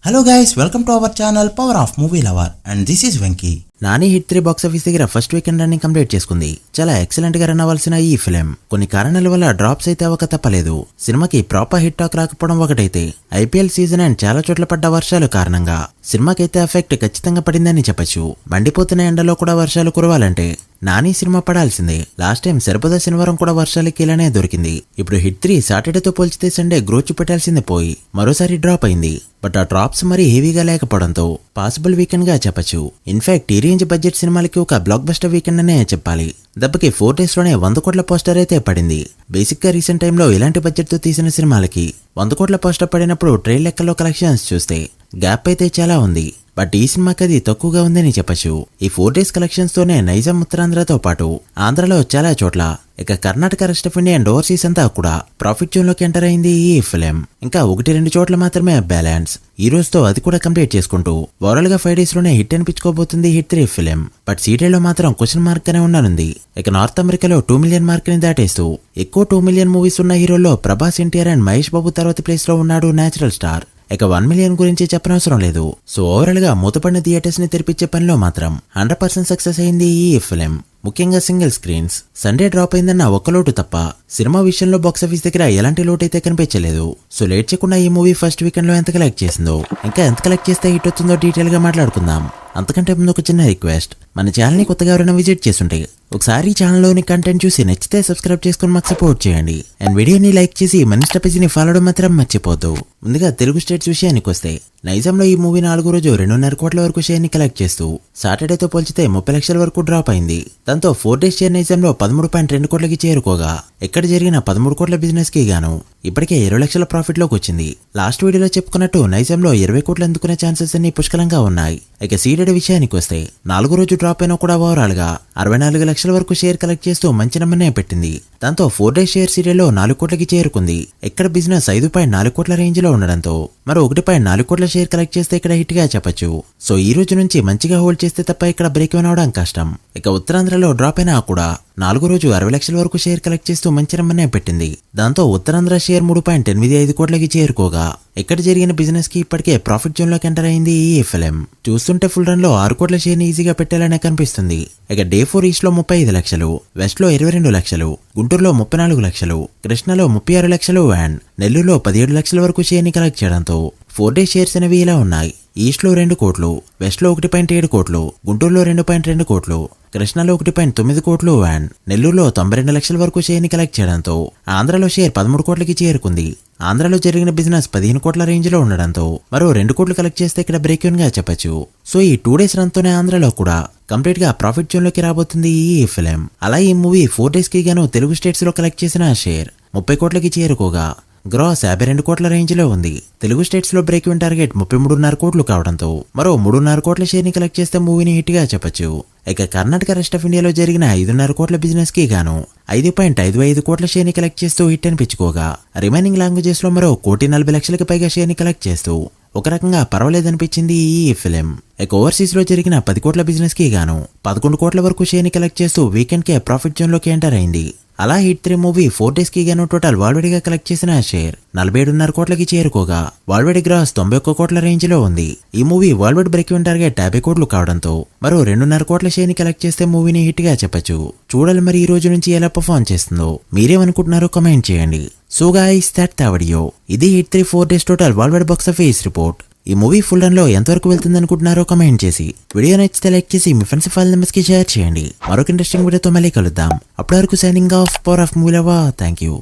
Hello guys, welcome to our channel Power of Movie Lover and this is Venki. Nani hit 3 box office దగ్గర first weekend running complete చేసుకుంది. చాలా excellent గా run అవ్వాల్సిన ఈ film కొన్ని కారణాల వల్ల డ్రాప్స్ అయితే అవక తప్పలేదు. సినిమాకి ప్రాపర్ హిట్ టాక్ రాకపోవడం ఒకటైతే, ఐపీఎల్ సీజన్ అండ్ చాలా చోట్ల పడ్డ వర్షాలు కారణంగా సినిమాకైతే ఎఫెక్ట్ ఖచ్చితంగా పడిందని చెప్పొచ్చు. మండిపోతున్న ఎండలో కూడా వర్షాలు కురవాలంటే నాని సినిమా పడాల్సిందే. లాస్ట్ టైం సరిపోదా శనివారం కూడా వర్షాలకి ఇలానే దొరికింది. ఇప్పుడు హిట్ 3 సాటర్డేతో పోల్చితే సండే గ్రోచ్ పెట్టాల్సిందే పోయి మరోసారి డ్రాప్ అయింది. బట్ ఆ డ్రాప్స్ మరీ హెవీగా లేకపోవడంతో పాసిబుల్ వీకెండ్ గా చెప్పొచ్చు. ఇన్ఫాక్ట్ ఈ రేంజ్ బడ్జెట్ సినిమాలకి ఒక బ్లాక్ బస్టర్ వీకెండ్ అనే చెప్పాలి. దెబ్బకి 4 days లోనే 100 కోట్ల పోస్టర్ అయితే పడింది. బేసిక్ గా రీసెంట్ టైంలో ఇలాంటి బడ్జెట్ తో తీసిన సినిమాలకి 100 కోట్ల పోస్టర్ పడినప్పుడు ట్రైల్ లెక్కలో కలెక్షన్స్ చూస్తే గ్యాప్ అయితే చాలా ఉంది. బట్ ఈ సినిమాకి అది తక్కువగా ఉందని చెప్పచ్చు. ఈ 4 days కలెక్షన్స్ తోనే నైజాం ఉత్తరాంధ్రతో పాటు ఆంధ్రలో చాలా చోట్ల, ఇక Karnataka, rest of India and overseas అంతా కూడా ప్రాఫిట్ జోన్ లోకి ఎంటర్ అయింది ఈ ఫిలిం. ఇంకా 1-2 చోట్ల మాత్రమే బ్యాలెన్స్. ఈ రోజుతో అది కూడా కంప్లీట్ చేసుకుంటూ ఓవరాల్ గా 5 days లోనే హిట్ అనిపించుకోబోతుంది హిట్ 3 ఫిలిం. బట్ సీరియల్ లో మాత్రం క్వశ్చన్ మార్క్ గానే ఉండనుంది. ఇక నార్త్ అమెరికాలో 2 million మార్క్ ని దాటేస్తూ ఎక్కువ 2 million మూవీస్ ఉన్న హీరోల్లో ప్రభాస్, ఎన్టీఆర్ అండ్ మహేష్ బాబు తర్వాత ప్లేస్ లో ఉన్నాడు నేచురల్ స్టార్. ఇక 1 million గురించి చెప్పనవసరం లేదు. సో ఓవరాల్ గా మూతపడిన థియేటర్స్ ని తెరిపించే పనిలో మాత్రం 100% సక్సెస్ అయింది ఈ ఫిలిం. ముఖ్యంగా సింగిల్ స్క్రీన్స్. సండే డ్రాప్ అయిందన్న ఒక్క లోటు తప్ప సినిమా విషయంలో బాక్సాఫీస్ దగ్గర ఎలాంటి లోటు అయితే కనిపించలేదు. సో లేట్ చేయకుండా ఈ మూవీ ఫస్ట్ వీకెండ్ లో ఎంత కలెక్ట్ చేసిందో, ఇంకా ఎంత కలెక్ట్ చేస్తే హిట్ అవుతుందో డీటెయిల్ గా మాట్లాడుకుందాం. అంతకంటే ముందు ఒక చిన్న రిక్వెస్ట్, మన ఛానల్ ని కొత్తగా ఎవరైనా విజిట్ చేస్తుంటే ఒకసారి ఛానల్లోని కంటెంట్ చూసి నచ్చితే సబ్స్క్రైబ్ చేసుకుని మాకు సపోర్ట్ చేయండి. అండ్ వీడియోని లైక్ చేసి మన ఇన్స్టా పేజీని ఫాలో అవడం మాత్రం మర్చిపోద్దు. ముందుగా తెలుగు స్టేట్స్ విషయానికి వస్తే, నైజాంలో ఈ మూవీ 4వ రోజు 2.5 కోట్ల వరకు షేర్ ని కలెక్ట్ చేస్తూ సాటర్డేతో పోల్చితే 30 లక్షల వరకు డ్రాప్ అయింది. దాంతో 4 days షేర్ నైజాంలో 13.2 కోట్లకి చేరుకోగా, ఇక్కడ జరిగిన 13 కోట్ల బిజినెస్ కి గాను ఇప్పటికే 20 లక్షల ప్రాఫిట్ లోకి వచ్చింది. లాస్ట్ వీడియోలో చెప్పుకున్నట్టు నైజాంలో 20 కోట్లు అందుకునే ఛాన్సెస్ అన్ని పుష్కలంగా ఉన్నాయి. ఇక సీడెడ్ విషయానికి వస్తే, 4వ రోజు డ్రాప్ అయినా కూడా ఓవరాల్ గా 64 లక్షల వరకు షేర్ కలెక్ట్ చేస్తూ మంచి నెంబర్నే పెట్టింది. దాంతో 4 days షేర్ సీరియల్లో 4 కోట్లకి చేరుకుంది. ఇక్కడ బిజినెస్ 5.4 కోట్ల రేంజ్ లో ఉండడంతో మరో 1.4 కోట్ల షేర్ కలెక్ట్ చేస్తే ఇక్కడ హిట్ గా చెప్పొచ్చు. సో ఈ రోజు నుంచి మంచిగా హోల్డ్ చేస్తే తప్ప ఇక్కడ బ్రేక్ ఈవెన్ అవడం కష్టం. ఇక ఉత్తరాంధ్రలో డ్రాప్ అయినా కూడా 4వ రోజు 60 లక్షల వరకు షేర్ కలెక్ట్ చేస్తూ మంచి నెంబర్నే పెట్టింది. దాంతో ఉత్తరాంధ్ర షేర్ 3.85 కోట్లకి చేరుకోగా, ఇక్కడ జరిగిన బిజినెస్ కి ఇప్పటికే ప్రాఫిట్ జోన్ లోకి ఎంటర్ అయింది ఈ ఫిలిం. చూస్తుంటే ఫుల్ రన్ లో 6 కోట్ల షేర్ ని ఈజీగా పెట్టాలనే కనిపిస్తుంది. ఇక డే 4 ఈస్ట్ లో 35 లక్షలు, వెస్ట్ లో 22 లక్షలు, గుంటూరులో 34 లక్షలు, కృష్ణలో 36 లక్షలు అండ్ నెల్లూరులో 17 లక్షల వరకు షేర్ ని కలెక్ట్ చేయడంతో 4 days షేర్స్ అనేవి ఇలా ఉన్నాయి. ఈస్ట్ లో 2 కోట్లు, వెస్ట్ లో 1.7 కోట్లు, గుంటూరులో 2.2 కోట్లు, కృష్ణలో 1.9 కోట్లు అండ్ నెల్లూరులో 92 లక్షల వరకు షేర్ ని కలెక్ట్ చేయడంతో ఆంధ్రలో షేర్ 13 కోట్లకి చేరుకుంది. ఆంధ్రలో జరిగిన బిజినెస్ 15 కోట్ల రేంజ్ లో ఉండడంతో మరో 2 కోట్లు కలెక్ట్ చేస్తే ఇక్కడ బ్రేక్ ఈవెన్ గా చెప్పొచ్చు. సో ఈ 2 days రన్ తోనే ఆంధ్రలో కూడా కంప్లీట్ గా ప్రాఫిట్ జోన్ లోకి రాబోతుంది ఈ ఫిలిం. అలా ఈ మూవీ 4 days కి గాను తెలుగు స్టేట్స్ లో కలెక్ట్ చేసిన షేర్ 30 కోట్లకి చేరుకోగా, గ్రాస్ 52 కోట్ల రేంజ్ లో ఉంది. తెలుగు స్టేట్స్ లో బ్రేక్ ఈవెన్ టార్గెట్ 33.5 కోట్లు కావడంతో మరో 3.5 కోట్ల షేర్ ని కలెక్ట్ చేస్తే మూవీని హిట్ గా చెప్పొచ్చు. ఇక కర్ణాటక, రెస్ట్ ఆఫ్ ఇండియాలో జరిగిన 5.5 కోట్ల బిజినెస్ కి గాను 5.55 కోట్ల షేర్ ని కలెక్ట్ చేస్తూ హిట్ అనిపించుకోగా, రిమైనింగ్ లాంగ్వేజెస్ లో మరో 1.40 లక్షలకి పైగా షేర్ ని కలెక్ట్ చేస్తూ ఒక రకంగా పర్వాలేదనిపించింది ఈ ఫిలిం. ఇక ఓవర్సీస్ లో జరిగిన 10 కోట్ల బిజినెస్ కి గాను 11 కోట్ల వరకు షేర్ ని కలెక్ట్ చేస్తూ వీకెండ్ కే ప్రాఫిట్ జోన్ లోకి ఎంటర్ అయింది. అలా హిట్ 3 మూవీ 4 days కి గాను టోటల్ వరల్డ్ గా కలెక్ట్ చేసిన షేర్ 47.5 కోట్లకి చేరుకోగా, వరల్డ్ గ్రాస్ 91 కోట్ల రేంజ్ లో ఉంది. ఈ movie world break even target 50 కోట్లు కావడంతో మరో 2.5 కోట్ల షేర్ ని కలెక్ట్ చేస్తే మూవీని హిట్ గా చెప్పొచ్చు. చూడాలి మరి ఈ రోజు నుంచి ఎలా పర్ఫార్మ్ చేస్తుందో. మీరేమనుకుంటున్నారో కమెంట్ చేయండి. So guys, that's the video. ఇది hit 3 4 days total world box office report. ఈ మూవీ ఫుల్ రన్ లో ఎంతవరకు వెళ్తుంది అనుకుంటున్నారో కమెంట్ చేసి, వీడియో నచ్చితే లైక్ చేసి మీ ఫ్రెండ్స్ ఫైల్ మెంబర్స్ కి షేర్ చేయండి. మరొక ఇంట్రెస్టింగ్ వీడియోతో మళ్ళీ కలుద్దాం. అప్పటి వరకు signing off, power of movie lover. Thank you.